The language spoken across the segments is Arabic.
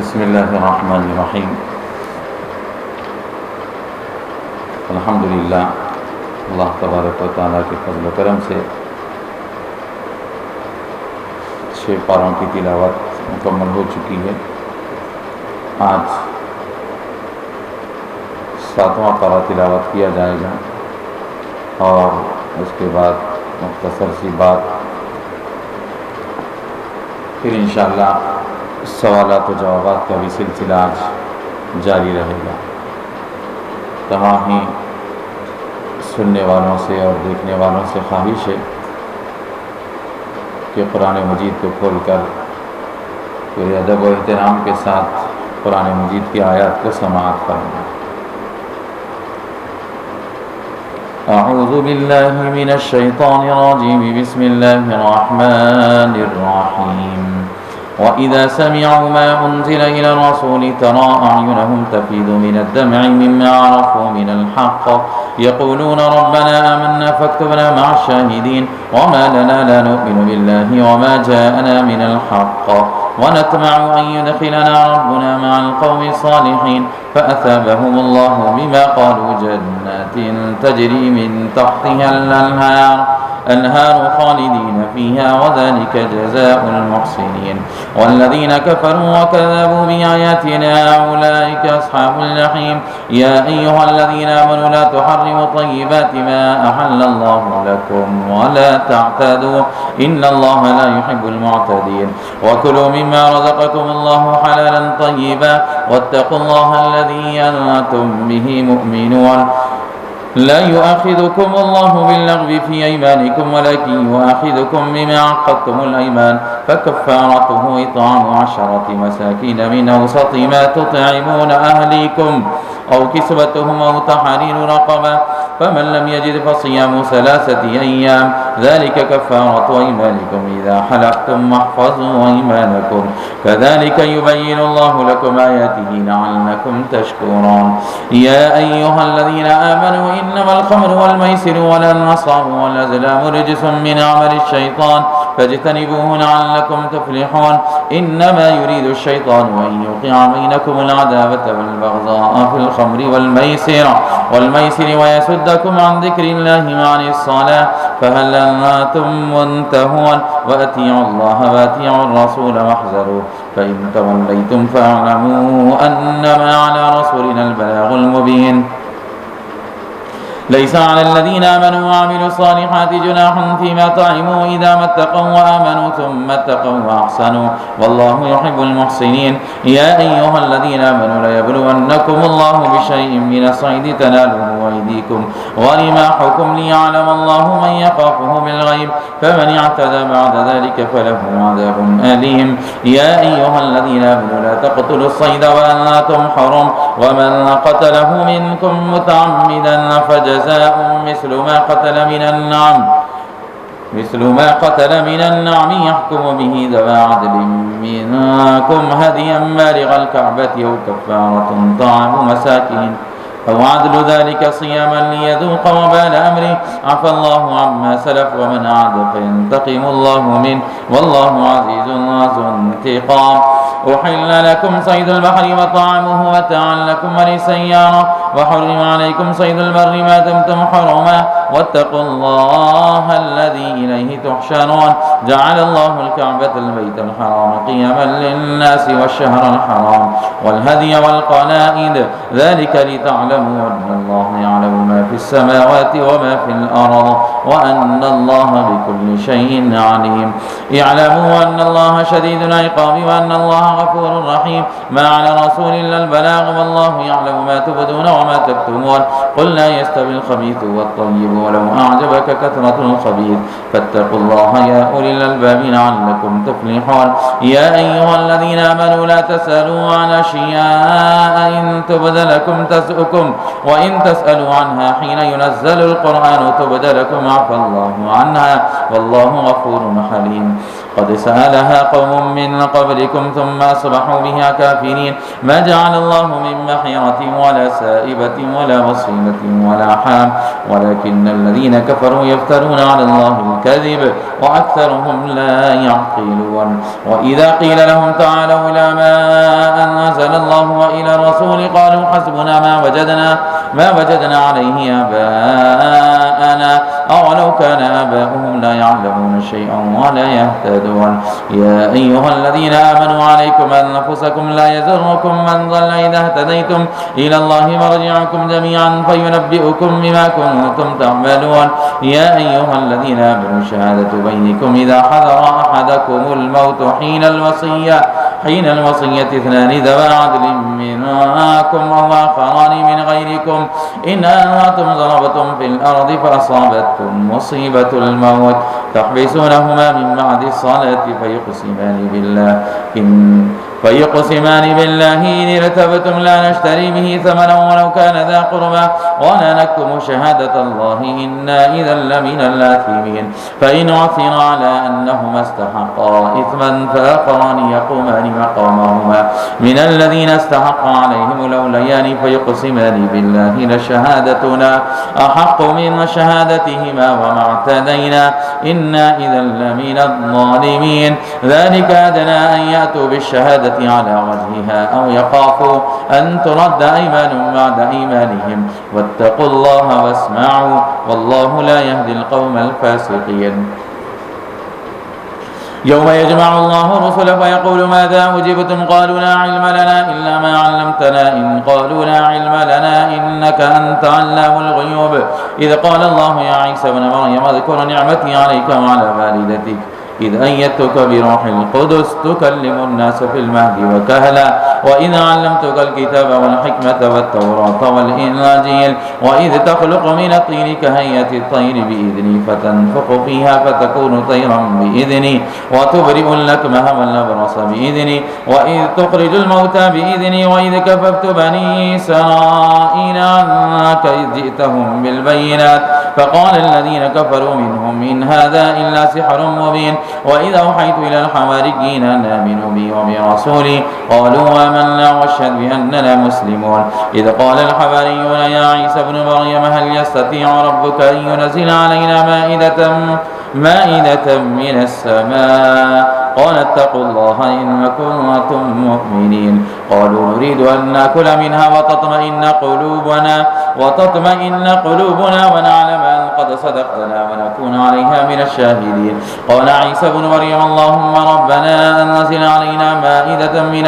بسم اللہ الرحمن الرحیم۔ الحمدللہ، اللہ تبارک و تعالیٰ کے فضل و کرم سے 6 پاروں کی تلاوت مکمل ہو چکی ہے۔ آج 7واں پارہ تلاوت کیا جائے گا اور اس کے بعد مختصر سی بات، پھر انشاءاللہ سوالات و جوابات کا بھی سلسلہ آج جاری رہے گا۔ تمام ہی سننے والوں سے اور دیکھنے والوں سے خواہش ہے کہ قرآن مجید کو کھول کر پورے ادب و احترام کے ساتھ قرآن مجید کی آیات کو سماعت فرمائیں۔ اعوذ باللہ من الشیطان الرجیم، بسم اللہ الرحمن الرحیم۔ وَإِذَا سَمِعُوا مَا أُنزِلَ إِلَى الرَّسُولِ تَرَىٰ أَعْيُنَهُمْ تَفِيضُ مِنَ الدَّمْعِ مِمَّا عَرَفُوا مِنَ الْحَقِّ يَقُولُونَ رَبَّنَا آمَنَّا فَاكْتُبْنَا مَعَ الشَّاهِدِينَ وَمَا لَنَا لَا نُؤْمِنُ بِاللَّهِ وَمَا جَاءَنَا مِنَ الْحَقِّ وَنَطْمَعُ أَن يُدْخِلَنَا رَبُّنَا مَعَ الْقَوْمِ الصَّالِحِينَ فَأَثَابَهُمُ اللَّهُ بِمَا قَالُوا جَنَّاتٍ تَجْرِي مِن تَحْتِهَا الْأَنْهَارُ خَالِدِينَ فِيهَا وَذَلِكَ جَزَاءُ الْمُحْسِنِينَ وَالَّذِينَ كَفَرُوا وَكَذَّبُوا بِآيَاتِنَا أُولَٰئِكَ أَصْحَابُ الْجَحِيمِ يَا أَيُّهَا الَّذِينَ آمَنُوا لَا تُحَرِّمُوا طَيِّبَاتِ مَا أَحَلَّ اللَّهُ لَكُمْ وَلَا تَعْتَدُوا إِنَّ اللَّهَ لَا يُحِبُّ الْمُعْتَدِينَ وَكُلُوا مِمَّا رَزَقَكُمُ اللَّهُ حَلَالًا طَيِّبًا وَاتَّقُوا اللَّهَ الَّذِي أَنتُم بِهِ مُؤْمِنُونَ لا يؤاخذكم الله باللغو في أيمانكم ولكن يؤاخذكم بما عقدتم الأيمان فكفارته إطعام 10 مساكين من أوسط ما تطعمون أهليكم أو كسوتهم أو تحرير رقبة فمن لم يجد فصيام 3 أيام ذلك كفارة أيمانكم إذا حلفتم واحفظوا أيمانكم كذلك يبين الله لكم آياته لعلكم تشكرون يا أيها الذين آمنوا إنما الخمر والميسر والأنصاب والأزلام رجس من عمل الشيطان فاجتنبوه لعلكم تفلحون إنما يريد الشيطان أن يوقع بينكم العداوة والبغضاء في الخمر والميسر ويصدكم عن ذكر الله وعن الصلاة فهل أنتم منتهون وأطيعوا الله وأطيعوا الرسول واحذروا فإن توليتم فاعلموا أنما على رسولنا البلاغ المبين ليس على الذين آمنوا وعملوا الصالحات جناح فيما طعموا إذا ما اتقوا وآمنوا ثم اتقوا وأحسنوا والله يحب المحسنين يا أيها الذين آمنوا ليبلونكم الله بشيء من الصيد تناله أيديكم ورماحكم ليعلم الله من يخافه بالغيب فمن اعتدى بعد ذلك فله عذاب أليم يا أيها الذين آمنوا لا تقتلوا الصيد وأنتم حرم ومن قتله منكم متعمدا فجزاء مثل ما قتل من النعم يحكم به ذوى عدل منكم هديا بالغ الكعبة أو كفارة طعام مساكين أو عدل ذلك صياما ليذوق وبال أمره عفى الله عما سلف ومن عاد فينتقم الله منه والله عزيز ذو انتقام أحل لكم صيد البحر وطعامه متاعا لكم وللسيارة وحرم عليكم صيد البر ما دمتم حرما واتقوا الله الذي إليه تحشرون جعل الله الكعبة البيت الحرام قياما للناس والشهر الحرام والهدي والقلائد ذلك لتعلموا أن الله يعلم ما في السماوات وما في الأرض وأن الله بكل شيء عليم اعلموا أن الله شديد العقاب وأن الله غفور رحيم ما على رسول إلا البلاغ والله يعلم ما تبدون وما تكتمون قل لا يستوي الخبيث والطيب ولو أعجبك كثرة الخبيث فاتقوا الله يا أولي الألباب لعلكم تفلحون يا أيها الذين آمنوا لا تسألوا عن أشياء إن تبد لكم تسؤكم وإن تسألوا عنها حين ينزل القرآن تبد لكم عفى الله عنها والله غفور حليم قد سألها قوم من قبلكم ثم أصبحوا بها كافرين ما جعل الله من محيرة ولا سائبة ولا وصيلة ولا حام ولكن الذين كفروا يفترون على الله الكذب وأكثرهم لا يعقلون وإذا قيل لهم تعالوا إلى ما أنزل الله وإلى الرسول قالوا حسبنا ما وجدنا عليه آباءنا أولو كان آباؤهم لا يعلمون شيئا ولا يهتدون يا أيها الذين آمنوا عليكم أنفسكم لا يضركم من ضل إذا اهتديتم إلى الله مرجعكم جميعا فينبئكم بما كنتم تعملون يا أيها الذين آمنوا شهادة بينكم إذا حضر أحدكم الموت حين الوصية اثنان ذوى عدل منكم أو آخران من غيركم إن أنتم ضربتم في الأرض فأصابتكم مصيبة الموت تحبسونهما من بعد الصلاة فيقسمان بالله إن ارتبتم لا نشتري به ثمنا ولو كان ذا قربى ولا نكتم شهادة الله إنا إذا لمن الآثمين فإن عثر على أنهما استحقا إثما فآخران يقومان مقامهما من الذين استحق عليهم الأوليان فيقسمان بالله لشهادتنا أحق من شهادتهما وما اعتدينا إنا إذا لمن الظالمين ذلك أدنى أن يأتوا بالشهادة على وجهها أو يخافوا أن ترد أيمان بعد أيمانهم واتقوا الله واسمعوا والله لا يهدي القوم الفاسقين يوم يجمع الله الرسل فيقول ماذا أجبتم قالوا لا علم لنا إلا ما علمتنا إن قالوا لا علم لنا إنك أنت علام الغيوب إذ قال الله يا عيسى ابن مريم اذكر نعمتي عليك وعلى والدتك إذ أيدتك بروح القدس تكلم الناس في المهد وكهلا وإذ علمتك الكتاب والحكمة والتوراة والإنجيل وإذ تخلق من الطين كهيئة الطير بإذني فتنفخ فيها فتكون طيرا بإذني وتبرئ الأكمه والأبرص بإذني وإذ تخرج الموتى بإذني وإذ كففت بني إسرائيل عنك إذ جئتهم بالبينات فقال الذين كفروا منهم إن هذا إلا سحر مبين وإذ أوحيت إلى الحواريين أن آمنوا بي وبرسولي قالوا آمنا واشهد بأننا مسلمون إذ قال الحواريون يا عيسى ابن مريم هل يستطيع ربك أن ينزل علينا مائدة من السماء قال اتقوا الله إن كنتم مؤمنين قالوا نريد أن نأكل منها وتطمئن قلوبنا ونعلم أن قد صدقتنا ونكون عليها من الشاهدين قال عيسى بن مريم اللهم ربنا أنزل علينا مائدة من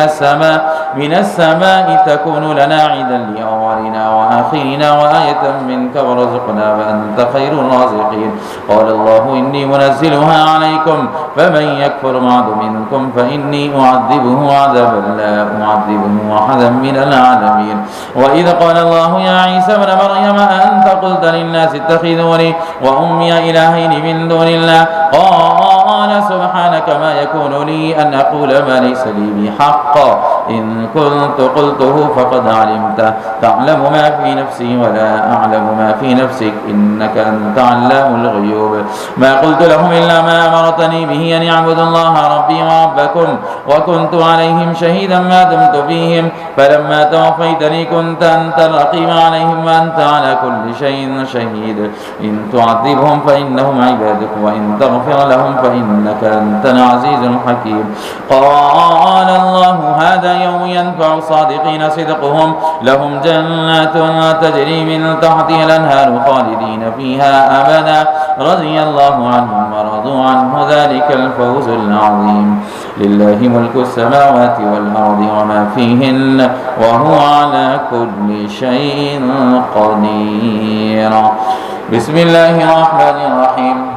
السماء تكون لنا عيدا لأولنا وآخرنا وآية منك وارزقنا وأنت خير الرازقين قال الله إني منزلها عليكم فمن يكفر بعد منكم فإني أعذبه عذابا لا أعذبه أحدا من العالمين وإذ قال الله يا عيسى ابن مريم أأنت قلت للناس اتخذوني وأمي إلهين من دون الله قال سبحانك ما يكون لي أن أقول ما ليس لي بحق إن كنت قلته فقد علمته تعلم ما في نفسي ولا أعلم ما في نفسك إنك أنت علام الغيوب ما قلت لهم إلا ما أمرتني به أن يعبدوا الله ربي وربكم وكنت عليهم شهيدا ما دمت فيهم فلما توفيتني كنت أنت الرقيب عليهم وأنت على كل شيء شهيد إن تعذبهم فإنهم عبادك وإن تغفر لهم فإنك أنت العزيز الحكيم قال الله هذا يوم ينفع الصادقين صدقهم لهم جنات تجري من تحتها الأنهار خالدين فيها أبدا رضي الله عنهم ورضوا عنه ذلك الفوز العظيم لله ملك السماوات والأرض وما فيهن وهو على كل شيء قدير بسم الله الرحمن الرحيم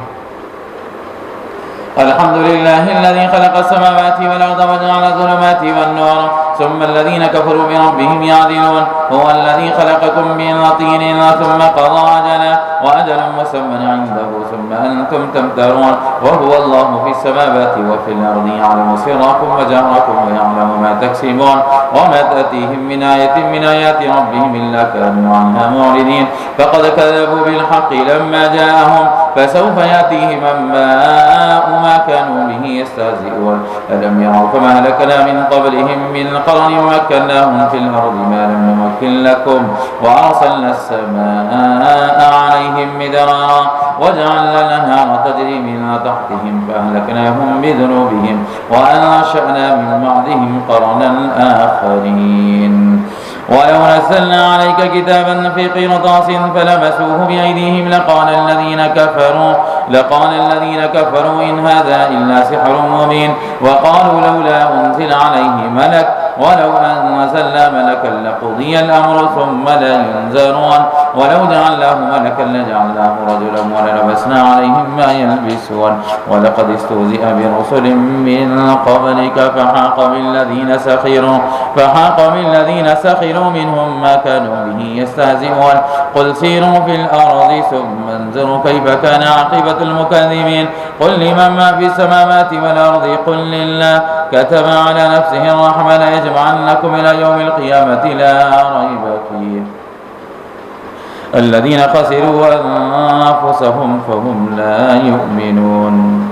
الحمد لله الذي خلق السماوات والأرض وجعل الظلمات والنور ثم الذين كفروا بربهم يعدلون هو الذي خلقكم من طين ثم قضى أجلا وأجل مسمى عنده ثم أنتم تمترون وهو الله في السماوات وفي الأرض يعلم سركم وجهركم ويعلم ما تكسبون وما تأتيهم من آية من آيات ربهم إلا كانوا عنها معرضين فقد كذبوا بالحق لما جاءهم فسوف يأتيهم أنباء ما كانوا به يستهزئون ألم يروا كما أهلكنا من قبلهم من قرن مكناهم في الأرض ما لم نمكن لكم وأرسلنا السماء عليهم مدرارا وجعلنا الأنهار تجري من تحتهم فأهلكناهم بذنوبهم وأنشأنا من بعدهم قرنا آخرين ولو نزلنا عليك كتابا في قرطاس فلمسوه بأيديهم لقال الذين كفروا إن هذا إلا سحر مبين وقالوا لولا أنزل عليه ملك ولو أنزلنا ملكا لقضي الأمر ثم لا ينذرون ولو جعلناه ملكا لجعلناه رجلا وللبسنا عليهم ما يلبسون ولقد استهزئ برسل من قبلك فحاق بالذين سخروا منهم ما كانوا به يستهزئون قل سيروا في الأرض ثم انظروا كيف كان عاقبة المكذبين قل لمن ما في السماوات والأرض قل لله كتب على نفسه الرحمة ليجمعنكم إلى يوم القيامة لا ريب فيه الذين خسروا أنفسهم فهم لا يؤمنون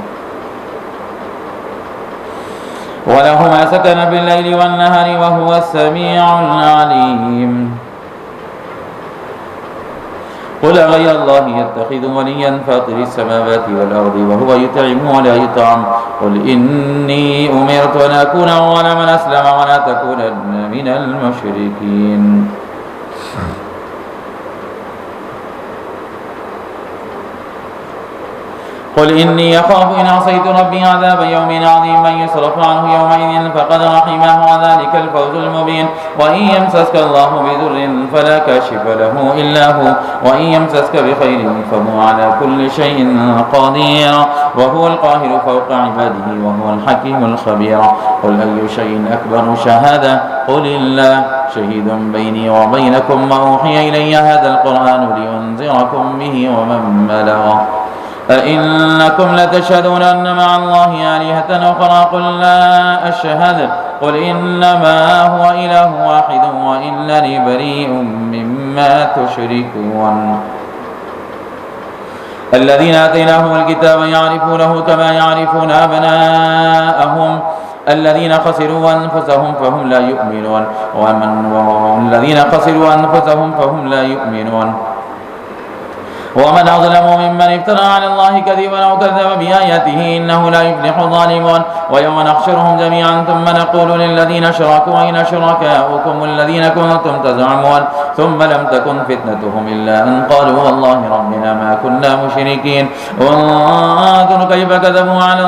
وله ما سكن بالليل والنهار وهو السميع العليم قل غير الله يتخذ وليا فاطر السماوات والأرض وهو يطعم ولا يطعم قل إني أمرت أن أكون أول من أسلم ولا تكونن من المشركين قل إني أخاف إن عصيت ربي عذاب يوم عظيم من يصرف عنه يومئذ فقد رحمه وذلك الفوز المبين وإن يمسسك الله بضر فلا كاشف له إلا هو وإن يمسسك بخير فهو على كل شيء قدير وهو القاهر فوق عباده وهو الحكيم الخبير قل أي شيء أكبر شهادة قل الله شهيد بيني وبينكم ما أوحي إلي هذا القرآن لينذركم به ومن بلغ أئنكم لتشهدون أن مع الله آلهة أخرى قل لا أشهد قل إنما هو إله واحد وإنني بريء مما تشركون الذين آتيناهم الكتاب يعرفونه كما يعرفون أبناءهم الذين خسروا أنفسهم فهم لا يؤمنون ومن أظلم ممن افترى على الله كذبا أو كذب بآياته إنه لا يفلح الظالمون ويوم نحشرهم جميعا ثم نقول للذين أشركوا أين شركاؤكم الذين كنتم تزعمون ثم لم تكن فتنتهم إلا أن قالوا والله ربنا ما كنا مشركين وانظر كيف كذبوا على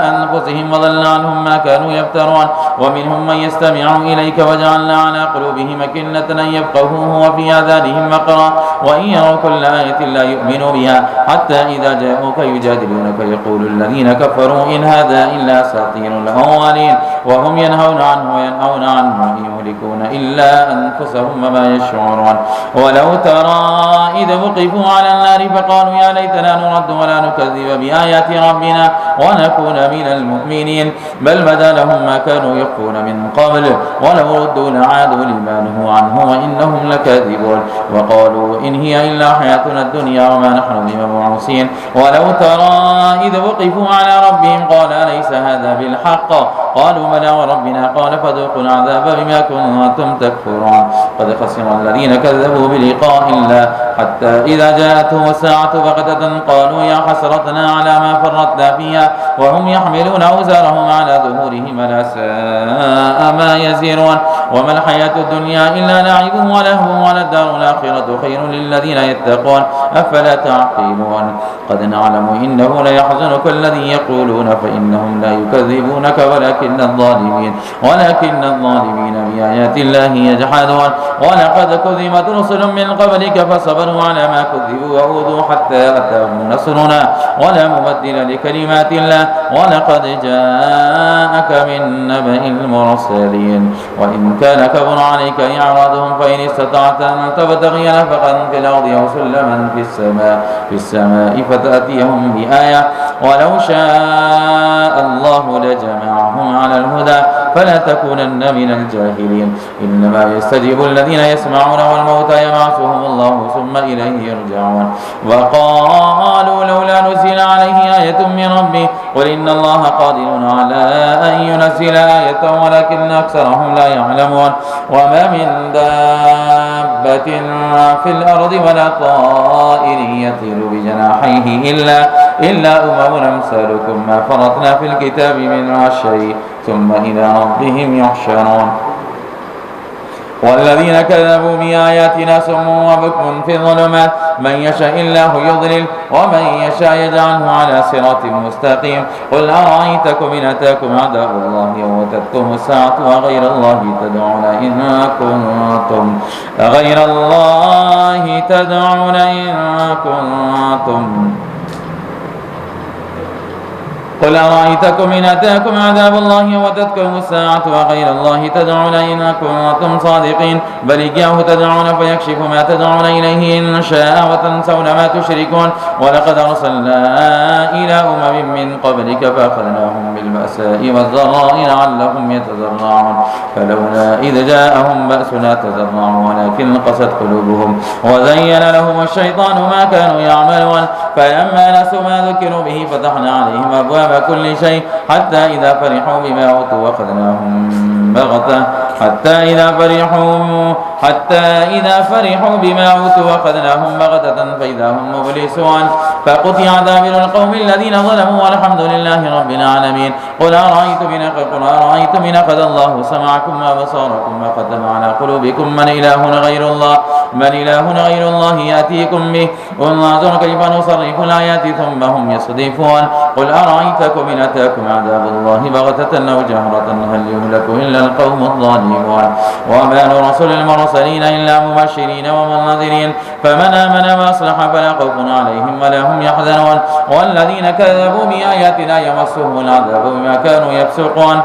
أنفسهم وضل عنهم ما كانوا يفترون ومنهم من يستمع إليك وجعلنا على قلوبهم أكنة أن يفقهوه وفي آذانهم وقرا وإن يروا كل آية لا يؤمنوا بها حتى إذا جاءوك يجادلونك يقول الذين كفروا إن هذا إلا أساطير الأولين وهم ينهون عنه يهلكون إلا أنفسهم وما يشعرون ولو ترى إذا وقفوا على النار فقالوا يا ليتنا نرد ولا نكذب بآيات ربنا ونكون من المؤمنين بل بدا لهم ما كانوا يخفون من قبل ولو ردوا لعادوا لما نهوا عنه وإنهم لكاذبون وقالوا إن هي إلا حياتنا الدنيا وما نحن بمبعوثين ولو ترى إذ وقفوا على ربهم قال أليس هذا بالحق قالوا بلى وربنا قال فذوقوا العذاب بما كنتم تكفرون قد خسر الذين كذبوا بلقاء الله حتى إذا جاءتهم الساعة بغتة قالوا يا حسرتنا على ما فرطنا فيها وهم يحملون أوزارهم على ظهورهم ألا ساء ما يزرون وما الحياة الدنيا إلا لعب ولهو وللدار الآخرة خير للذين يتقون أفلا تعقلون قد نعلم إنه ليحزنك الذي يقولون فإنهم لا يكذبونك ولكن الظالمين بآيات الله يجحدون ولقد كذبت رسل من قبلك فصبروا على ما كذبوا وأوذوا حتى أتاهم نصرنا ولا مبدل لكلمات الله ولقد جاءك من نبأ المرسلين وإن كان كبر عليك إعراضهم فإن استطعت أن تبتغي نفقا في الأرض أو سلما في السماء فتأتيهم بآية ولو شاء الله لجمعهم على الهدى فلا تكونن من الجاهلين إنما يستجيب الذين يسمعون والموتى يبعثهم الله ثم ثم إليه يرجعون وقالوا لولا نزل عليه آية من ربه قل إن الله قادر على أن ينزل آية ولكن أكثرهم لا يعلمون وما من دابة في الأرض ولا طائر يطير بجناحيه إلا أمم أمثالكم ما فرطنا في الكتاب من شيء ثم إلى ربهم يحشرون والذين كذبوا بآياتنا صم وبكم في الظلمات من يشاء الله يضلل ومن يشاء يجعله على صراط مستقيم قل أرأيتكم إن أتاكم عذاب الله وأتتكم الساعة وغير الله تدعون إن كنتم قل أرأيتكم إن أتاكم عذاب الله وأتتكم الساعة وغير الله تدعون إن كنتم صادقين بل إياه تدعون فيكشف ما تدعون إليه إن شاء وتنسون ما تشركون ولقد أرسلنا إلى أمم من قبلك فأخذناهم بالبأساء والضراء لعلهم يتضرعون فلولا إذ جاءهم بأسنا تضرعوا ولكن قست قلوبهم وزين لهم الشيطان ما كانوا يعملون فلما نسوا ما ذكروا به فتحنا عليهم أبواب كل شيء حتى إذا فرحوا بما أوتوا أخذناهم بغتة فإذا هم مبلسون فقطع دابر القوم الذين ظلموا والحمد لله رب العالمين قل أرأيتم إن أخذ الله سمعكم وأبصاركم وختم على قلوبكم من إله غير الله يأتيكم به انظر كيف نصرف الآيات ثم هم يصدفون قل أرأيتكم إن أتاكم عذاب الله بغتة أو جهرة هل يهلك إلا القوم الظالمون وما نرسل المرسلين إلا مبشرين ومنذرين فمن آمن وأصلح فلا خوف عليهم ولا هم يحزنون والذين كذبوا بآياتنا يمسهم العذاب بما كانوا يفسقون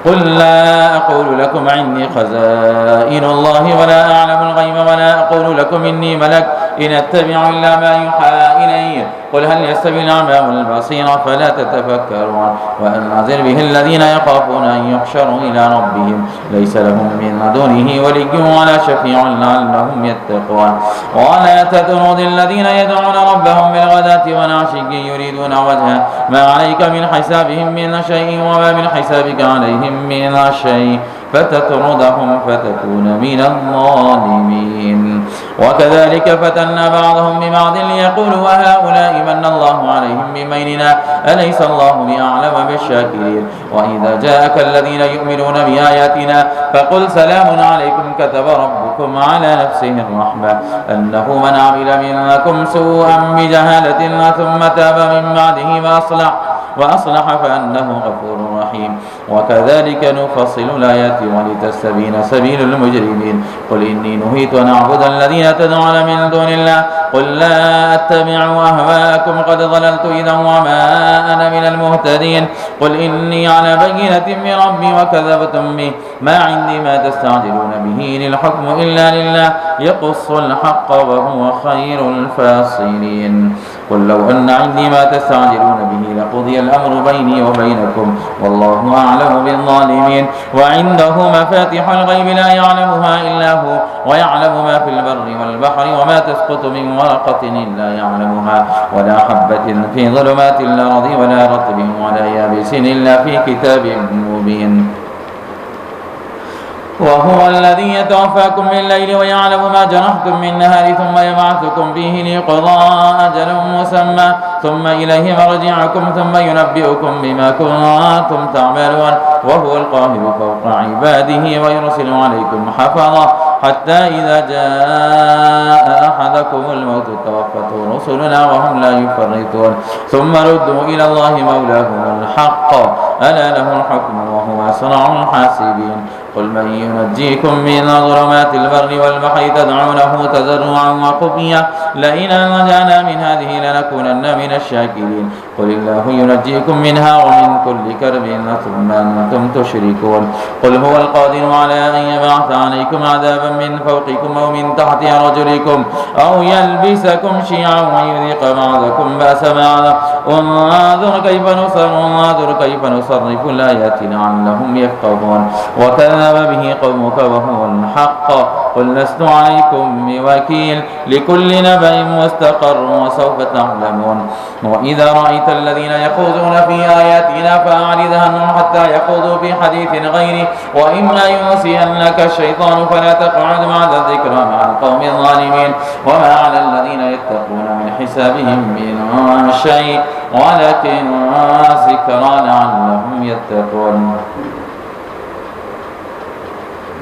قل لا أقول لكم عندي خزائن الله ولا أعلم الغيب ولا أقول لكم إني ملك إن أتبع إلا ما يوحى إلي قل هل يستوي الأعمى والبصير فلا تتفكرون وأنذر به الذين يخافون أن يحشروا إلى ربهم ليس لهم من دونه ولي ولا شفيع لعلهم يتقون ولا تطرد الذين يدعون ربهم بالغداة والعشي يريدون وجهه ما عليك من حسابهم من شيء وما من حسابك عليهم من شيء فتطردهم فتكون من الظالمين وكذلك فتنا بعضهم ببعض ليقولوا وهؤلاء من الله عليهم ببيننا أليس الله بأعلم بالشاكرين وإذا جاءك الذين يؤمنون بآياتنا فقل سلام عليكم كتب ربكم على نفسه الرحمة أنه من عمل منكم سوءا بجهالة ثم تاب من بعده وأصلح فأنه غفور رحيم وكذلك نفصل الآيات ولتستبين سبيل المجرمين قل إني نهيت أن أعبد الذين تدعون من دون الله قل لا أتبع أهواءكم قد ضللت إذا وما أنا من المهتدين قل إني على بينة من ربي وكذبتم به ما عندي ما تستعجلون به إن الحكم إلا لله يقص الحق وهو خير الفاصلين قل لو أن عندي ما تستعجلون به لقضي الأمر بيني وبينكم والله أعلم بالظالمين وعنده مفاتح الغيب لا يعلمها إلا هو ويعلم ما في البر والبحر وما تسقط من ورقة إلا يعلمها ولا حبة في ظلمات الأرض ولا رطب ولا يابس إلا في كتاب مبين وهو الذي يتوفاكم بالليل ويعلم ما جرحتم من نهار ثم يبعثكم فيه ليقضى أجل مسمى ثم إليه مرجعكم ثم ينبئكم بما كنتم تعملون وهو القاهر فوق عباده ويرسل عليكم حفظة حتى إذا جاء أحدكم الموت توفته رسلنا وهم لا يفرطون ثم ردوا إلى الله مولاهم الحق ألا له الحكم وهو أسرع الحاسبين قل من ينجيكم من ظلمات البر والبحر تدعونه تضرعا وخفيا لئن أنجانا من هذه لنكونن من الشاكرين قل الله ينجيكم منها ومن كل كرب ثم أنتم تشركون قل هو القادر على أن يبعث عليكم عذابا من فوقكم أو من تحت أرجلكم أو يلبسكم شيعا ويذيق بعضكم بأس بعض انظر كيف نصرف الآيات لعلهم يفقهون وكذب به قومك وهو الحق قل لست عليكم بوكيل لكل نبأ مستقر وسوف تعلمون وإذا رأيت الذين يخوضون في آياتنا فأعرض عنهم حتى يخوضوا في حديث غيره وإما ينسينك الشيطان فلا تقعد بعد الذكرى مع القوم الظالمين وما على الذين يتقون من حسابهم من شيء ولكن ذكرى لعلهم يتقون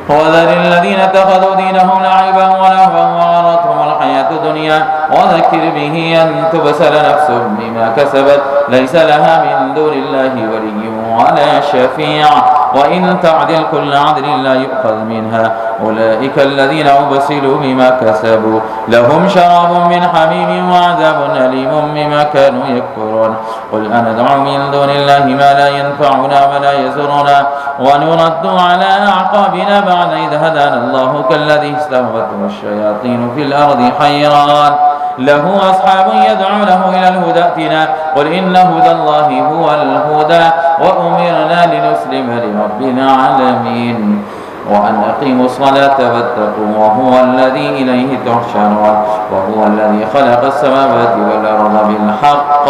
وذر الذين اتخذوا دينهم لعبا ولهوا وغرتهم الحياة الدنيا وذكر به أن تبسل نفس بما كسبت ليس لها من دون الله ولي ولا شفيع وإن تعدل كل عدل لا يؤخذ منها أولئك الذين أبسلوا بما كسبوا لهم شراب من حميم وعذاب أليم بما كانوا يكفرون قل أندعو من دون الله ما لا ينفعنا ولا يزرنا ونرد على أعقابنا بعد إذ هدانا الله كالذي استهوته الشياطين في الأرض حيران له أصحاب يدعونه إلى الهدى ائتنا قل إن هدى الله هو الهدى وأمرنا لنسلم لرب العالمين وأن أقيموا الصلاة واتقوا وهو الذي إليه تحشرون وهو الذي خلق السماوات والأرض بالحق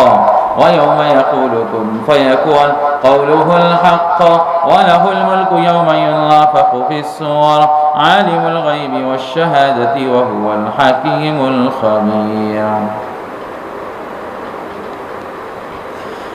ويوم يقول كن فيكون قوله الحق وله الملك يوم ينفخ في الصور عالم الغيب والشهادة وهو الحكيم الخبير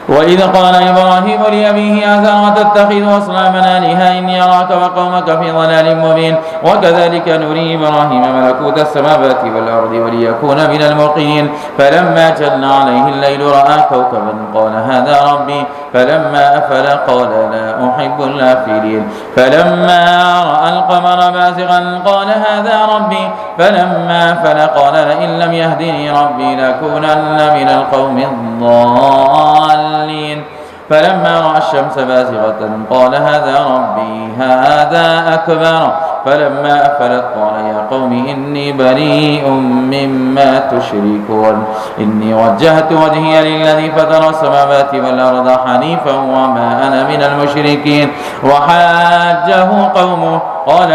وإذ قال إبراهيم لأبيه آزر تتخذ أصناما آلهة إني أراك وقومك في ضلال مبين وكذلك نري إبراهيم ملكوت السماوات والأرض وليكون من الموقنين فلما جل عليه الليل رأى كوكبا قال هذا ربي فلما أفل قال لا أحب الآفلين فلما رأى القمر بازغا قال هذا ربي فلما أفل قال لئن لم يهدني ربي لأكونن من القوم الضالين فلما رأى الشمس بازغة قال هذا ربي هذا أكبر فلما أفلت قال يا قوم إني بريء مما تشركون إني وجهت وجهي للذي فطر السماوات والأرض حنيفا وما أنا من المشركين وحاجه قومه قال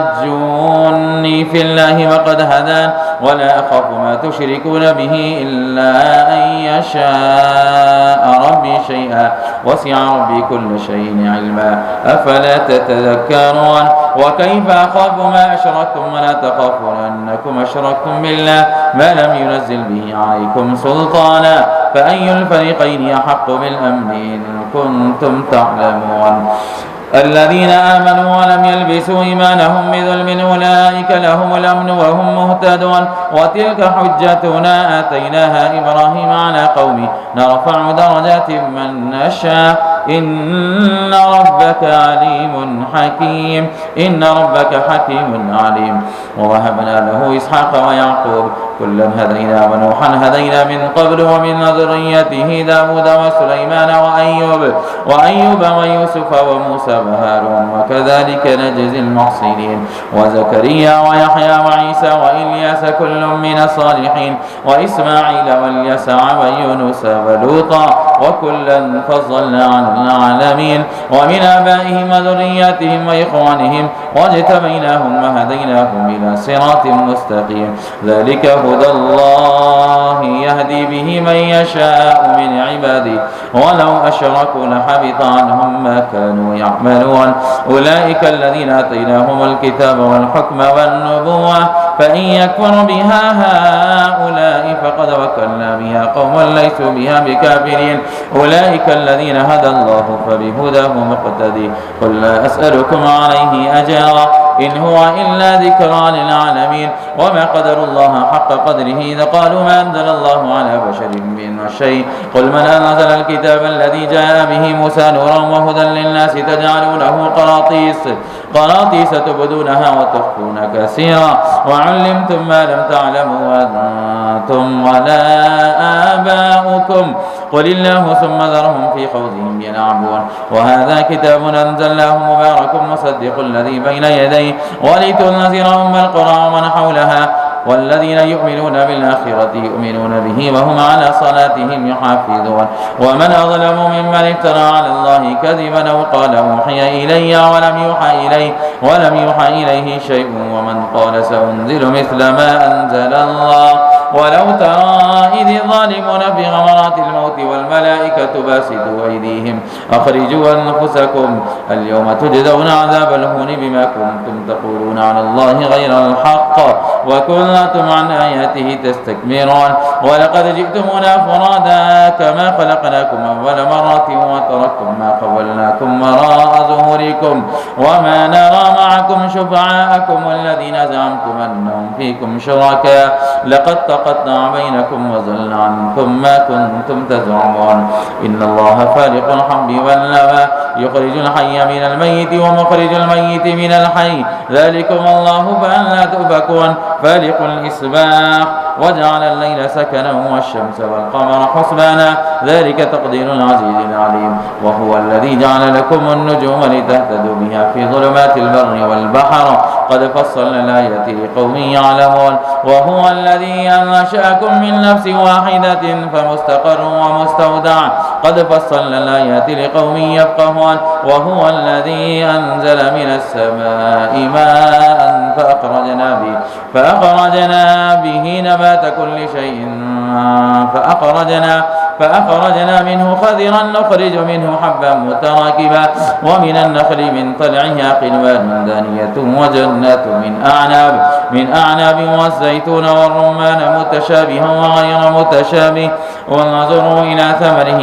تحاجوني في الله وقد هدان ولا أخاف ما تشركون به إلا أن يشاء ربي شيئا وسع ربي كل شيء علما أفلا تتذكرون وكيف أخاف ما أشركتم ولا تخافون أنكم أشركتم بالله ما لم ينزل به عليكم سلطانا فأي الفريقين أحق بالأمن إن كنتم تعلمون الذين آمنوا ولم يلبسوا إيمانهم بظلم أولئك لهم الأمن وهم مهتدون وتلك حجتنا آتيناها إبراهيم على قومه نرفع درجات من نشاء إن ربك عليم حكيم إن ربك حكيم عليم ووهبنا له إسحاق ويعقوب كلا هدينا ونوحا هدينا من قبل ومن ذريته داود وسليمان وأيوب ويوسف وموسى وهارون وكذلك نجزي المحسنين وزكريا ويحيى وعيسى وإلياس كل من الصالحين وإسماعيل واليسع ويونس ولوطا وكلا فضلنا على العالمين ومن آبائهم وذرياتهم وإخوانهم واجتبيناهم وهديناهم إلى صراط مستقيم ذلك هدى الله يهدي به من يشاء من عباده ولو أشركوا لحبط عنهم ما كانوا يعملون أولئك الذين آتيناهم الكتاب والحكم والنبوة فإن يكفر بها هؤلاء فقد وكلنا بها قوما ليسوا بها بكافرين أولئك الذين هدى الله فبهداه مقتدي قل لا أسألكم عليه أجرا إن هو إلا ذكرى للعالمين وما قدر الله حق قدره إذ قالوا ما أنزل الله على بشر من شيء قل من أنزل الكتاب الذي جاء به موسى نورا وهدى للناس تجعلونه قراطيس تبدونها وتخفون كثيرا وعلمتم ما لم تعلموا أنتم ولا آباؤكم قل الله ثم ذرهم في خوضهم يلعبون وهذا كتاب أنزلناه مبارك مصدق الذي بين يديه ولتنذر أم القرى ومن حولها والذين يؤمنون بالآخرة يؤمنون به وهم على صلاتهم يحافظون ومن أظلم ممن افترى على الله كذبا أو قال أوحي إلي ولم يوحى إليه شيء ومن قال سأنزل مثل ما أنزل الله ولو ترى إذ الظالمون في غمرات الموت والملائكة باسطوا أيديهم أخرجوا أنفسكم اليوم تجزون عذاب الهون بما كنتم تقولون على الله غير الحق وكنتم عن آياته تستكبرون ولقد جئتمونا فرادا كما خلقناكم أول مرة وتركتم ما خولناكم وراء ظهوركم وما نرى معكم شفعاءكم الذين زعمتم أنهم فيكم شركاء لقد تقطع بينكم وضل عنكم ما كنتم تزعمون إن الله فالق الحب والنوى يخرج الحي من الميت ومخرج الميت من الحي ذلكم الله فأنا تؤفكون فالق الإصباح وجعل الليل سكنا والشمس والقمر حسبانا ذلك تقدير العزيز العليم وهو الذي جعل لكم النجوم لتهتدوا بها في ظلمات البر والبحر قد فصلنا الآيات لقوم يعلمون وهو الذي أنشأكم من نفس واحدة فمستقر ومستودع قد فصلنا الآيات لقوم يفقهون وهو الذي أنزل من السماء ماء فأخرجنا به نبات كل شيء فأخرجنا منه خضرا نخرج منه حبا متراكبا ومن النخل من طلعها قنوان دانية وجنات من أعناب والزيتون والرمان متشابها وغير متشابه وانظروا إلى ثمره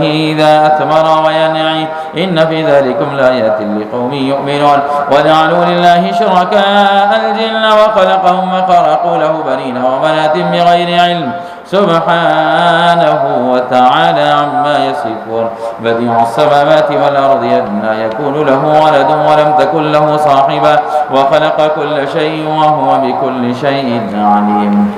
إذا أثمر وينعي إن في ذلكم لآيات لقوم يؤمنون وجعلوا لله شركاء الجن وخلقهم وخرقوا له بنين وبنات بغير علم سبحانه وتعالى عما يصفون بديع السماوات والأرض أنى يكون له ولد ولم تكن له صاحبة وخلق كل شيء وهو بكل شيء عليم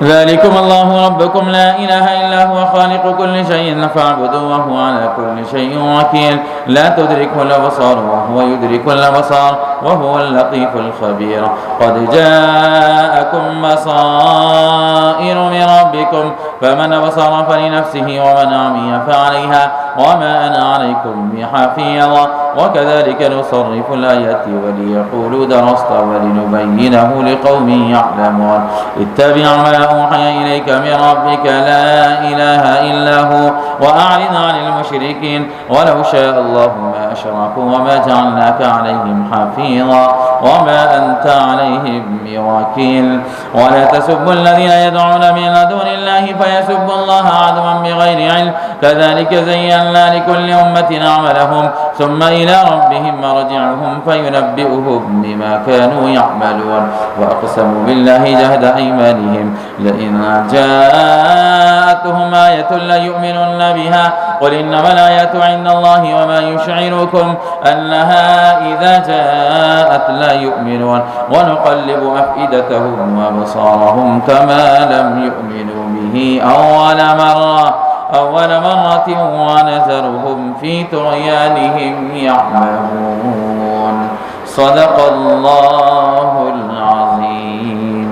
ذلكم الله ربكم لا إله إلا هو خالق كل شيء فاعبدوه وهو على كل شيء وكيل لا تدركه الأبصار وهو يدرك الأبصار وهو اللطيف الخبير قد جاءكم بصائر من ربكم فمن أبصر فلنفسه ومن عمي فعليها وما أنا عليكم بحفيظ وكذلك نصرف الآيات وليقولوا درست ولنبينه لقوم يعلمون اتبع ما أوحي إليك من ربك لا إله إلا هو وأعرض عن المشركين ولو شاء الله ما أشركوا وما جعلناك عليهم حفيظا وما أنت عليهم بوكيل ولا تسبوا الذين يدعون من دون الله فيسبوا الله عدوا بغير علم كذلك زينا لكل أمة عملهم ثم إلى ربهم مرجعهم فينبئهم بما كانوا يعملون وأقسموا بالله جهد أيمانهم لئن جاءتهم آية ليؤمنن بها قل إنما الآيات عند الله وما يشعركم أنها إذا جاءت لا يؤمنون ونقلب أفئدتهم وأبصارهم كما لم يؤمنوا به أول مرة ونذرهم في طغيانهم يعمهون صدق الله العظيم.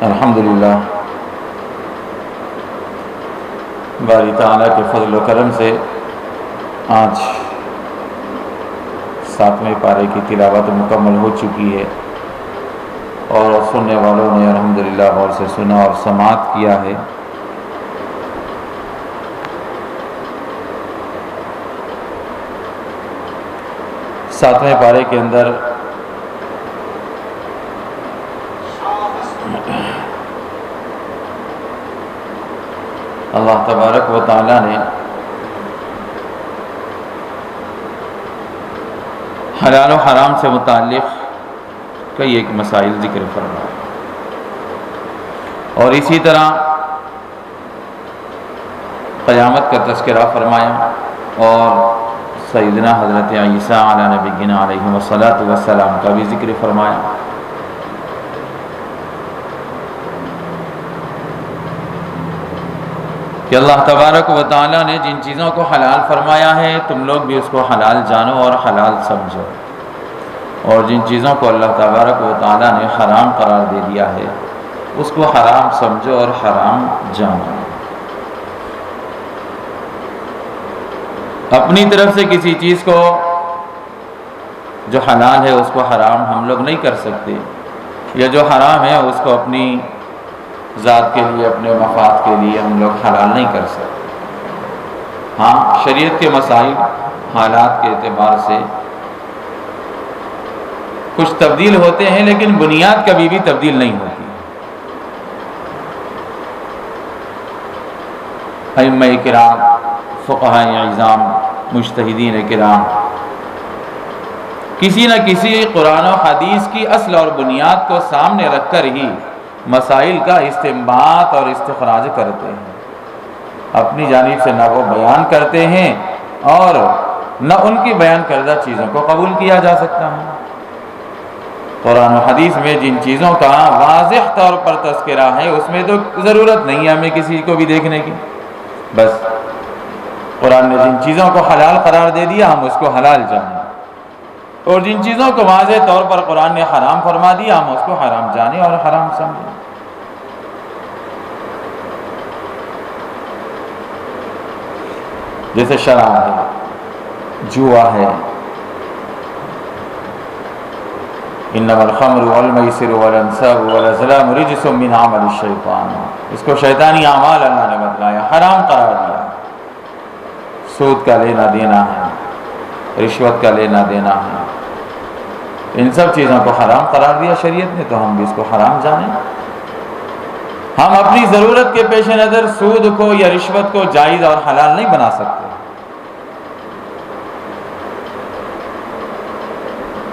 الحمد للہ باری تعالیٰ کے فضل و کرم سے آج 7ویں پارے کی تلاوت مکمل ہو چکی ہے اور سننے والوں نے الحمدللہ غور سے سنا اور سماعت کیا ہے. ساتویں پارے کے اندر اللہ تبارک و تعالیٰ نے حلال و حرام سے متعلق کئی ایک مسائل ذکر فرمائے، اور اسی طرح قیامت کا تذکرہ فرمایا، اور سیدنا حضرت عیسیٰ علی نبینا علیہ الصلاۃ والسلام کا بھی ذکر فرمایا۔ کہ اللہ تبارک و تعالیٰ نے جن چیزوں کو حلال فرمایا ہے تم لوگ بھی اس کو حلال جانو اور حلال سمجھو، اور جن چیزوں کو اللہ تبارک و تعالیٰ نے حرام قرار دے دیا ہے اس کو حرام سمجھو اور حرام جانو۔ اپنی طرف سے کسی چیز کو جو حلال ہے اس کو حرام ہم لوگ نہیں کر سکتے، یا جو حرام ہے اس کو اپنی ذات کے لیے، اپنے مفاد کے لیے ہم لوگ حلال نہیں کر سکتے۔ ہاں، شریعت کے مسائل حالات کے اعتبار سے کچھ تبدیل ہوتے ہیں، لیکن بنیاد کبھی بھی تبدیل نہیں ہوتی۔ ائمہ کرام، فقہاء اعظام، مجتہدین کرام کسی نہ کسی قرآن و حدیث کی اصل اور بنیاد کو سامنے رکھ کر ہی مسائل کا استنباط اور استخراج کرتے ہیں۔ اپنی جانب سے نہ وہ بیان کرتے ہیں اور نہ ان کی بیان کردہ چیزوں کو قبول کیا جا سکتا ہے۔ قرآن و حدیث میں جن چیزوں کا واضح طور پر تذکرہ ہے اس میں تو ضرورت نہیں ہے ہمیں کسی کو بھی دیکھنے کی، بس قرآن نے جن چیزوں کو حلال قرار دے دیا ہم اس کو حلال جانیں، اور جن چیزوں کو واضح طور پر قرآن نے حرام فرما دیا ہم اس کو حرام جانیں اور حرام سمجھیں۔ جیسے شراب ہے، جوا ہے، انما الخمر والمیسر والانصاب والازلام رجس من عمل الشیطان، اس کو شیطانی اعمال اللہ نے بتلایا، حرام قرار دیا۔ سود کا لینا دینا ہے، رشوت کا لینا دینا ہے، ان سب چیزوں کو حرام قرار دیا شریعت نے، تو ہم بھی اس کو حرام جانیں۔ ہم اپنی ضرورت کے پیش نظر سود کو یا رشوت کو جائز اور حلال نہیں بنا سکتے،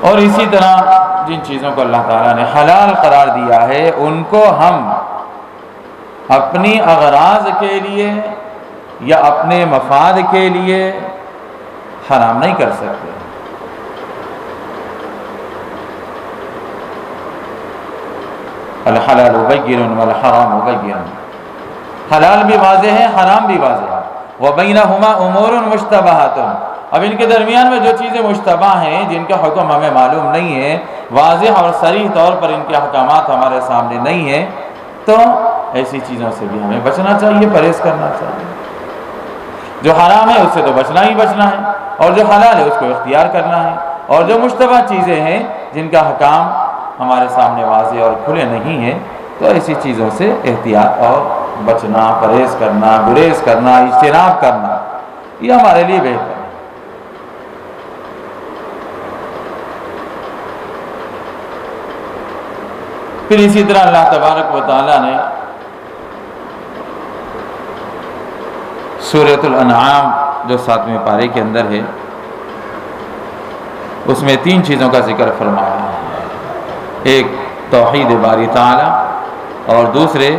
اور اسی طرح جن چیزوں کو اللہ تعالیٰ نے حلال قرار دیا ہے ان کو ہم اپنی اغراض کے لیے یا اپنے مفاد کے لیے حرام نہیں کر سکتے۔ الحلال بین والحرام بین، حلال بھی واضح ہے، حرام بھی واضح ہے۔ وبینہما امور مشتبہات، اب ان کے درمیان میں جو چیزیں مشتبہ ہیں جن کا حکم ہمیں معلوم نہیں ہے، واضح اور صریح طور پر ان کے احکامات ہمارے سامنے نہیں ہیں، تو ایسی چیزوں سے بھی ہمیں بچنا چاہیے، پرہیز کرنا چاہیے۔ جو حرام ہے اس سے تو بچنا ہی بچنا ہے، اور جو حلال ہے اس کو اختیار کرنا ہے، اور جو مشتبہ چیزیں ہیں جن کا حکام ہمارے سامنے واضح اور کھلے نہیں ہیں تو ایسی چیزوں سے احتیاط اور بچنا، پرہیز کرنا، گریز کرنا، اجتناب کرنا، یہ ہمارے لیے بہتر ہے۔ پھر اسی طرح اللہ تبارک و تعالیٰ نے سورۃ الانعام جو 7ویں پارے کے اندر ہے اس میں 3 چیزوں کا ذکر فرمایا ہے، ایک توحید باری تعالیٰ، اور دوسرے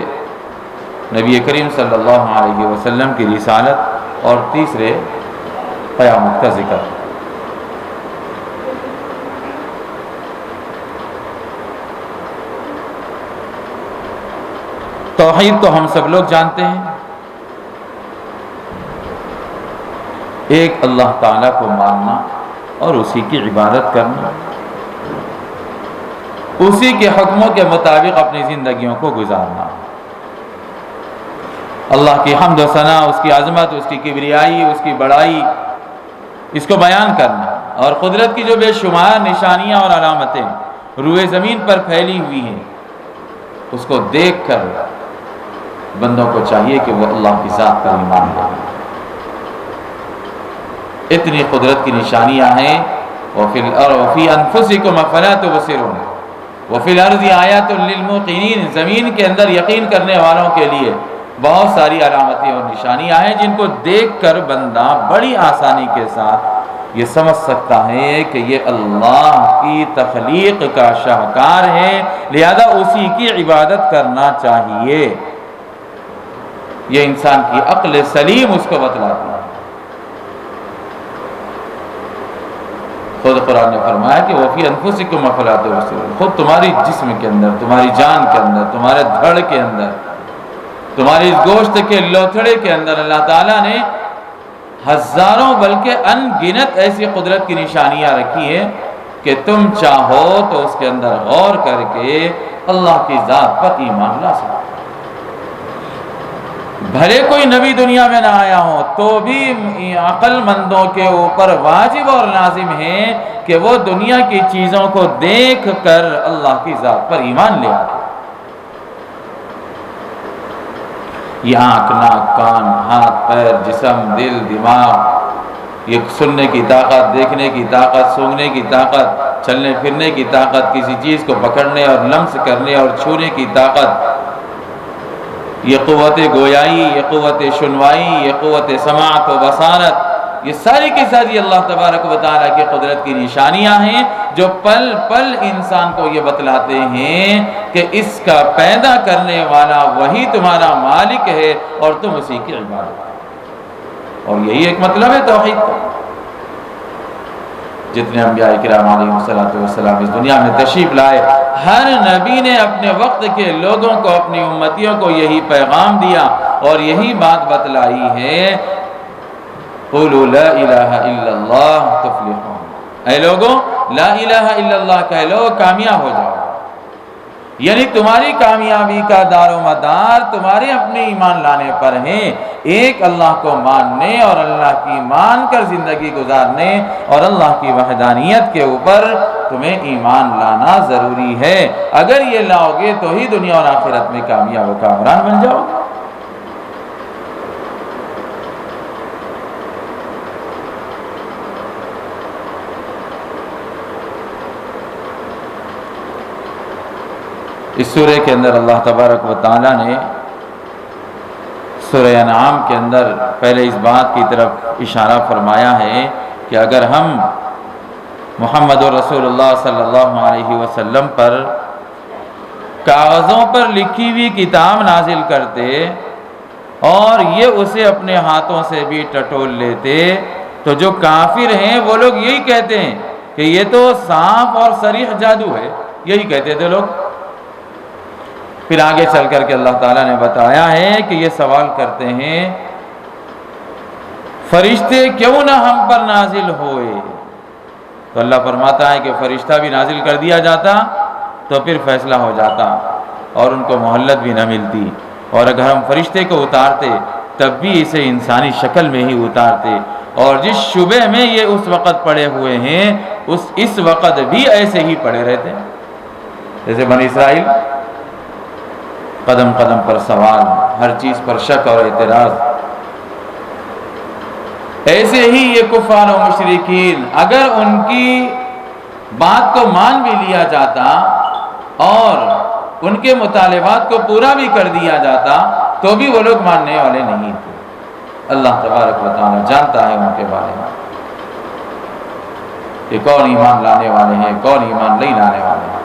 نبی کریم صلی اللہ علیہ وسلم کی رسالت، اور تیسرے قیامت کا ذکر۔ توحید تو ہم سب لوگ جانتے ہیں، ایک اللہ تعالیٰ کو ماننا اور اسی کی عبادت کرنا، اسی کے حکموں کے مطابق اپنی زندگیوں کو گزارنا، اللہ کی حمد و ثنا، اس کی عظمت، اس کی کبریائی، اس کی بڑائی، اس کو بیان کرنا، اور قدرت کی جو بے شمار نشانیاں اور علامتیں روئے زمین پر پھیلی ہوئی ہیں اس کو دیکھ کر بندوں کو چاہیے کہ وہ اللہ کی ذات پر ایمان لائیں۔ اتنی قدرت کی نشانیاں ہیں، وَفِي أَنفُسِكُمْ أَفَلَا تُبْصِرُونَ وَفِي الْأَرْضِ آیَاتٌ لِلْمُوقِنِينَ، زمین کے اندر یقین کرنے والوں کے لیے بہت ساری علامتیں اور نشانیاں ہیں جن کو دیکھ کر بندہ بڑی آسانی کے ساتھ یہ سمجھ سکتا ہے کہ یہ اللہ کی تخلیق کا شاہکار ہے، لہذا اسی کی عبادت کرنا چاہیے۔ یہ انسان کی عقل سلیم اس کو بتلاتی ہے۔ خود قرآن نے فرمایا کہ وَفِي أَنفُسِكُمْ أَفَلَا تُبْصِرُونَ، خود تمہاری جسم کے اندر، تمہاری جان کے اندر، تمہارے دھڑ کے اندر، تمہاری گوشت کے لوتھڑے کے اندر اللہ تعالیٰ نے ہزاروں بلکہ ان گنت ایسی قدرت کی نشانیاں رکھی ہیں کہ تم چاہو تو اس کے اندر غور کر کے اللہ کی ذات پر ایمان لا سکتے۔ بھلے کوئی نبی دنیا میں نہ آیا ہو تو بھی عقل مندوں کے اوپر واجب اور لازم ہے کہ وہ دنیا کی چیزوں کو دیکھ کر اللہ کی ذات پر ایمان لے آئے۔ یہ آنکھ، ناک، کان، ہاتھ، پیر، جسم، دل، دماغ، یہ سننے کی طاقت، دیکھنے کی طاقت، سونگنے کی طاقت، چلنے پھرنے کی طاقت، کسی چیز کو پکڑنے اور لمس کرنے اور چھونے کی طاقت، یہ قوت گویائی، یہ قوت شنوائی، یہ قوت سماعت و بصارت، یہ ساری کی ساری اللہ تبارک و تعالیٰ کی قدرت کی نشانیاں ہیں جو پل پل انسان کو یہ بتلاتے ہیں کہ اس کا پیدا کرنے والا وہی تمہارا مالک ہے اور تم اسی کی عبادت کرو۔ اور یہی ایک مطلب ہے توحید کا۔ جتنے انبیاء کرام علیہ السلام اس دنیا میں تشریف لائے، ہر نبی نے اپنے وقت کے لوگوں کو، اپنی امتیوں کو یہی پیغام دیا اور یہی بات بتلائی ہے، قولوا لا الہ الا اللہ تفلحون، اے لوگوں لا الہ الا اللہ کہہ لو کامیاب ہو جاؤ۔ یعنی تمہاری کامیابی کا دار و مدار تمہارے اپنے ایمان لانے پر ہے، ایک اللہ کو ماننے اور اللہ کی مان کر زندگی گزارنے اور اللہ کی وحدانیت کے اوپر تمہیں ایمان لانا ضروری ہے۔ اگر یہ لاؤ گے تو ہی دنیا اور آخرت میں کامیاب و کامران بن جاؤ گے۔ اس سورہ کے اندر اللہ تبارک و تعالیٰ نے سورہ انعام کے اندر پہلے اس بات کی طرف اشارہ فرمایا ہے کہ اگر ہم محمد رسول اللہ صلی اللہ علیہ وسلم پر کاغذوں پر لکھی ہوئی کتاب نازل کرتے اور یہ اسے اپنے ہاتھوں سے بھی ٹٹول لیتے تو جو کافر ہیں وہ لوگ یہی کہتے ہیں کہ یہ تو صاف اور صریح جادو ہے، یہی کہتے تھے لوگ۔ پھر آگے چل کر کے اللہ تعالیٰ نے بتایا ہے کہ یہ سوال کرتے ہیں فرشتے کیوں نہ ہم پر نازل ہوئے، تو اللہ فرماتا ہے کہ فرشتہ بھی نازل کر دیا جاتا تو پھر فیصلہ ہو جاتا اور ان کو مہلت بھی نہ ملتی، اور اگر ہم فرشتے کو اتارتے تب بھی اسے انسانی شکل میں ہی اتارتے، اور جس شبہ میں یہ اس وقت پڑے ہوئے ہیں اس وقت بھی ایسے ہی پڑے رہتے ہیں، جیسے بنی اسرائیل قدم قدم پر سوال، ہر چیز پر شک اور اعتراض، ایسے ہی یہ کفار و مشرکین اگر ان کی بات کو مان بھی لیا جاتا اور ان کے مطالبات کو پورا بھی کر دیا جاتا تو بھی وہ لوگ ماننے والے نہیں تھے۔ اللہ تبارک و تعالیٰ جانتا ہے ان کے بارے میں کہ کون ایمان لانے والے ہیں، کون ایمان نہیں لانے والے ہیں،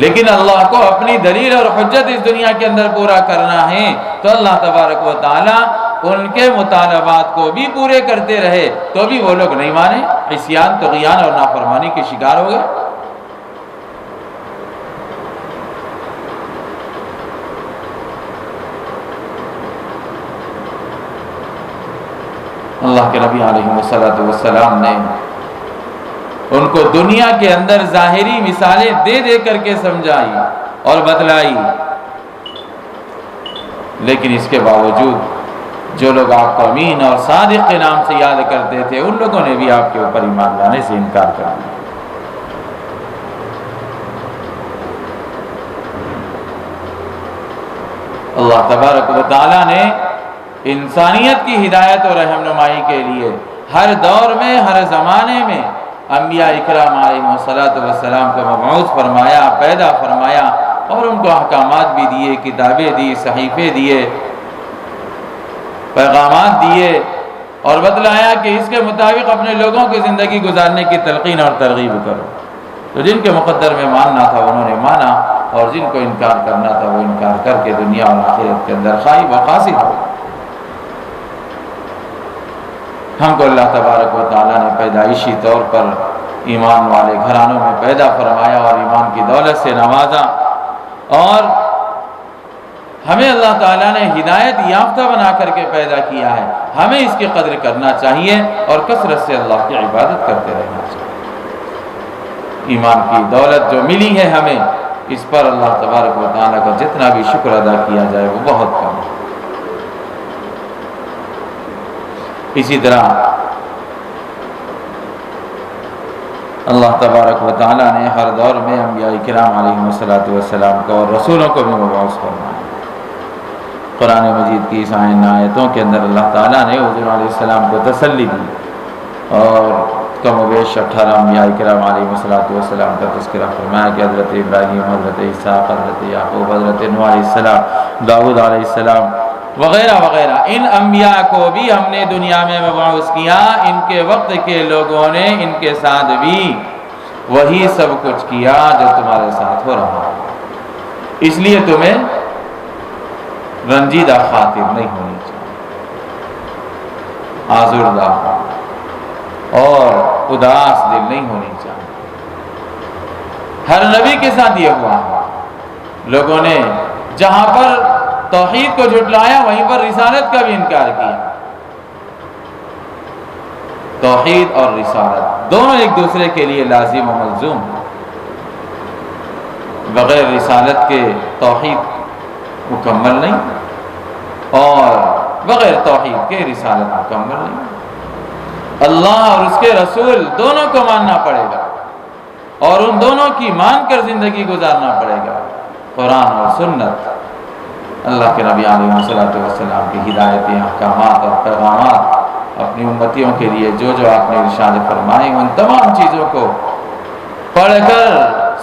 لیکن اللہ کو اپنی دلیل اور حجت اس دنیا کے اندر پورا کرنا ہے تو اللہ تبارک و تعالیٰ ان کے مطالبات کو بھی پورے کرتے رہے تو بھی وہ لوگ نہیں مانے، عصیان، طغیان اور نافرمانی کے شکار ہو گئے۔ اللہ کے نبی علیہ السلام نے ان کو دنیا کے اندر ظاہری مثالیں دے دے کر کے سمجھائی اور بتلائی، لیکن اس کے باوجود جو لوگ آپ کو امین اور صادق کے نام سے یاد کرتے تھے ان لوگوں نے بھی آپ کے اوپر ایمان لانے سے انکار کر دیا۔ اللہ تبارک و تعالیٰ نے انسانیت کی ہدایت اور رہنمائی کے لیے ہر دور میں، ہر زمانے میں انبیاء اکرام علیہ السلام کو مبعوث فرمایا، پیدا فرمایا اور ان کو احکامات بھی دیے، کتابیں دی، صحیفے دیے، پیغامات دیے اور بتلایا کہ اس کے مطابق اپنے لوگوں کی زندگی گزارنے کی تلقین اور ترغیب کرو۔ تو جن کے مقدر میں ماننا تھا انہوں نے مانا، اور جن کو انکار کرنا تھا وہ انکار کر کے دنیا اور آخرت کے اندر خائب و خاسر ہو۔ ہم کو اللہ تبارک و تعالیٰ نے پیدائشی طور پر ایمان والے گھرانوں میں پیدا فرمایا اور ایمان کی دولت سے نوازا، اور ہمیں اللہ تعالیٰ نے ہدایت یافتہ بنا کر کے پیدا کیا ہے۔ ہمیں اس کی قدر کرنا چاہیے اور کثرت سے اللہ کی عبادت کرتے رہنا چاہیے۔ ایمان کی دولت جو ملی ہے ہمیں، اس پر اللہ تبارک و تعالیٰ کا جتنا بھی شکر ادا کیا جائے وہ بہت کم ہے۔ اسی طرح اللہ تبارک و تعالیٰ نے ہر دور میں انبیاء کرام علیہ السلام کو اور رسولوں کو بھی مبعوث فرمایا۔ قرآن مجید کی اس آیتوں کے اندر اللہ تعالیٰ نے حضور علیہ السلام کو تسلی دی، اور کم و بیش 18 انبیاء کرام علیہ السلام کا تذکرہ فرمایا کہ حضرت ابراہیم، حضرت عیسیٰ، حضرت یعقوب، حضرت نوح علیہ السلام، داؤد علیہ السلام وغیرہ وغیرہ، ان انبیاء کو بھی ہم نے دنیا میں مبعوث کیا۔ ان کے وقت کے لوگوں نے ان کے ساتھ بھی وہی سب کچھ کیا جو تمہارے ساتھ ہو رہا ہے، اس لیے تمہیں رنجیدہ خاطر نہیں ہونی چاہیے، آزردہ اور اداس دل نہیں ہونی چاہیے۔ ہر نبی کے ساتھ یہ ہوا ہے، لوگوں نے جہاں پر توحید کو جھٹلایا وہیں پر رسالت کا بھی انکار کیا۔ توحید اور رسالت دونوں ایک دوسرے کے لیے لازم و ملزوم ہیں۔ بغیر رسالت کے توحید مکمل نہیں، اور بغیر توحید کے رسالت مکمل نہیں۔ اللہ اور اس کے رسول دونوں کو ماننا پڑے گا، اور ان دونوں کی مان کر زندگی گزارنا پڑے گا۔ قرآن اور سنت، اللہ کے نبی علیہ السلام کی ہدایتیں، احکامات اور پیغامات اپنی امتیوں کے لیے جو جو آپ نے ارشاد فرمائے، ان تمام چیزوں کو پڑھ کر،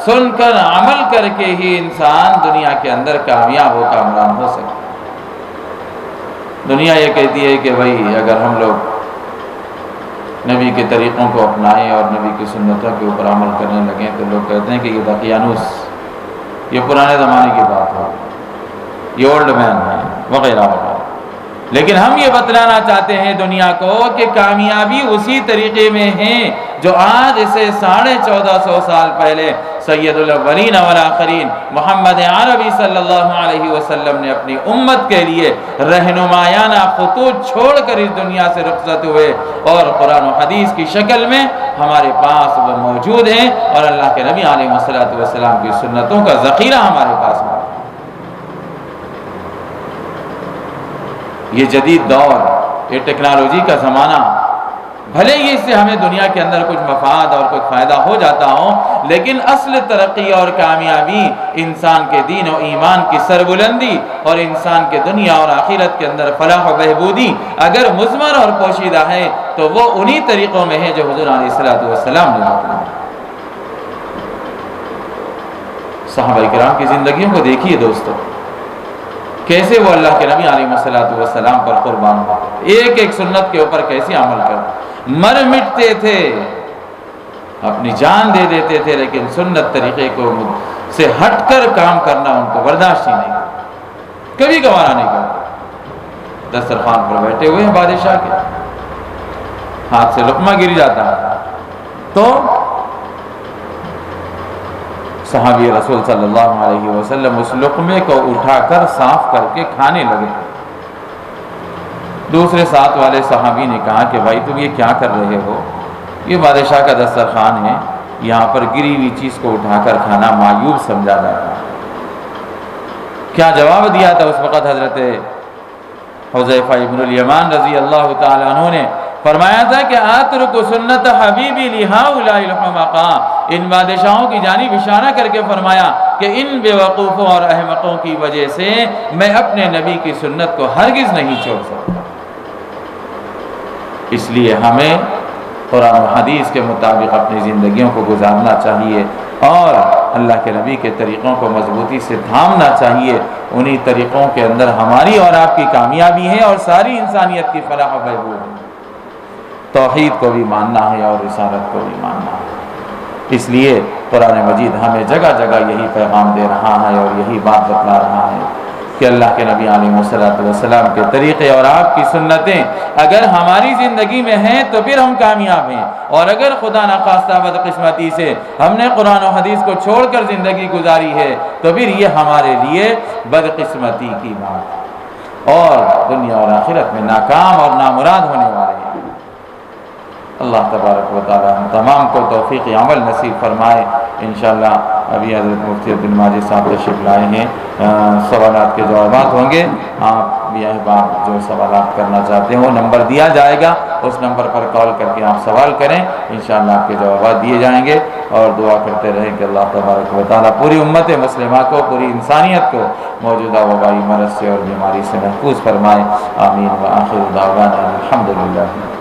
سن کر، عمل کر کے ہی انسان دنیا کے اندر کامیاب و کامران ہو سکتا ہے۔ دنیا یہ کہتی ہے کہ بھائی اگر ہم لوگ نبی کے طریقوں کو اپنائیں اور نبی کی سنتوں کے اوپر عمل کرنے لگیں تو لوگ کہتے ہیں کہ یہ دقیانوس، یہ پرانے زمانے کی بات ہے، یہ اولڈ مین ہے وغیرہ وغیرہ۔ لیکن ہم یہ بتلانا چاہتے ہیں دنیا کو کہ کامیابی اسی طریقے میں ہے جو آج سے 1450 سال پہلے سید الاولین والآخرین محمد عربی صلی اللہ علیہ وسلم نے اپنی امت کے لیے رہنمایانہ خطوط چھوڑ کر اس دنیا سے رخصت ہوئے، اور قرآن و حدیث کی شکل میں ہمارے پاس وہ موجود ہیں، اور اللہ کے نبی علیہ السلام کی سنتوں کا ذخیرہ ہمارے پاس ہے۔ یہ جدید دور، یہ ٹیکنالوجی کا زمانہ، بھلے ہی اس سے ہمیں دنیا کے اندر کچھ مفاد اور کچھ فائدہ ہو جاتا ہو، لیکن اصل ترقی اور کامیابی انسان کے دین و ایمان کی سربلندی اور انسان کے دنیا اور آخرت کے اندر فلاح و بہبودی اگر مضمر اور پوشیدہ ہے تو وہ انہی طریقوں میں ہے جو حضور علیہ السلام نے بتایا۔ صحابہ کرام کی زندگیوں کو دیکھیے دوستو، کیسے وہ اللہ کے نبی علیہ السلام پر قربان ہوتے، ایک ایک سنت کے اوپر کیسے عمل کرتے، مر مٹتے تھے، اپنی جان دے دیتے تھے، لیکن سنت طریقے کو سے ہٹ کر کام کرنا ان کو برداشت ہی نہیں، کبھی گوارا نہیں کرتے۔ دسترخوان پر بیٹھے ہوئے ہیں بادشاہ کے، ہاتھ سے لقمہ گر جاتا ہے تو صحابی رسول صلی اللہ علیہ وسلم اس لقمے کو اٹھا کر صاف کر کے کھانے لگے۔ دوسرے ساتھ والے صحابی نے کہا کہ بھائی تم یہ کیا کر رہے ہو، یہ بادشاہ کا دسترخوان ہے، یہاں پر گری ہوئی چیز کو اٹھا کر کھانا معیوب سمجھا جاتا ہے۔ کیا جواب دیا تھا اس وقت حضرت حذیفہ ابن الیمان رضی اللہ تعالیٰ عنہ نے؟ فرمایا تھا کہ آترک سنت حبیبی لہؤلاء الحمقاء، ان بادشاہوں کی جانب اشارہ کر کے فرمایا کہ ان بے وقوفوں اور احمقوں کی وجہ سے میں اپنے نبی کی سنت کو ہرگز نہیں چھوڑ سکتا۔ اس لیے ہمیں قرآن و حدیث کے مطابق اپنی زندگیوں کو گزارنا چاہیے، اور اللہ کے نبی کے طریقوں کو مضبوطی سے تھامنا چاہیے. انہی طریقوں کے اندر ہماری اور آپ کی کامیابی ہے اور ساری انسانیت کی فلاح و بہبود ہے. توحید کو بھی ماننا ہے اور رسالت کو بھی ماننا ہے. اس لیے قرآن مجید ہمیں جگہ جگہ یہی پیغام دے رہا ہے اور یہی بات بتلا رہا ہے کہ اللہ کے نبی علیہ السلام کے طریقے اور آپ کی سنتیں اگر ہماری زندگی میں ہیں تو پھر ہم کامیاب ہیں، اور اگر خدا نخواستہ بدقسمتی سے ہم نے قرآن و حدیث کو چھوڑ کر زندگی گزاری ہے تو پھر یہ ہمارے لیے بدقسمتی کی بات ہے اور دنیا اور آخرت میں ناکام اور نامراد ہونے والے ہیں. اللہ تبارک و تعالی ہم تمام کو توفیق عمل نصیب فرمائے. انشاءاللہ ابھی حضرت مفتی عبد الماجد صاحب تشریف لائے ہیں، سوالات کے جوابات ہوں گے. آپ بھی احباب جو سوالات کرنا چاہتے ہو نمبر دیا جائے گا، اس نمبر پر کال کر کے آپ سوال کریں، انشاءاللہ آپ کے جوابات دیے جائیں گے. اور دعا کرتے رہیں کہ اللہ تبارک و تعالی پوری امت مسلمہ کو، پوری انسانیت کو موجودہ وبائی مرض سے اور بیماری سے محفوظ فرمائے. آمین. وآخر دعوانا الحمدللہ.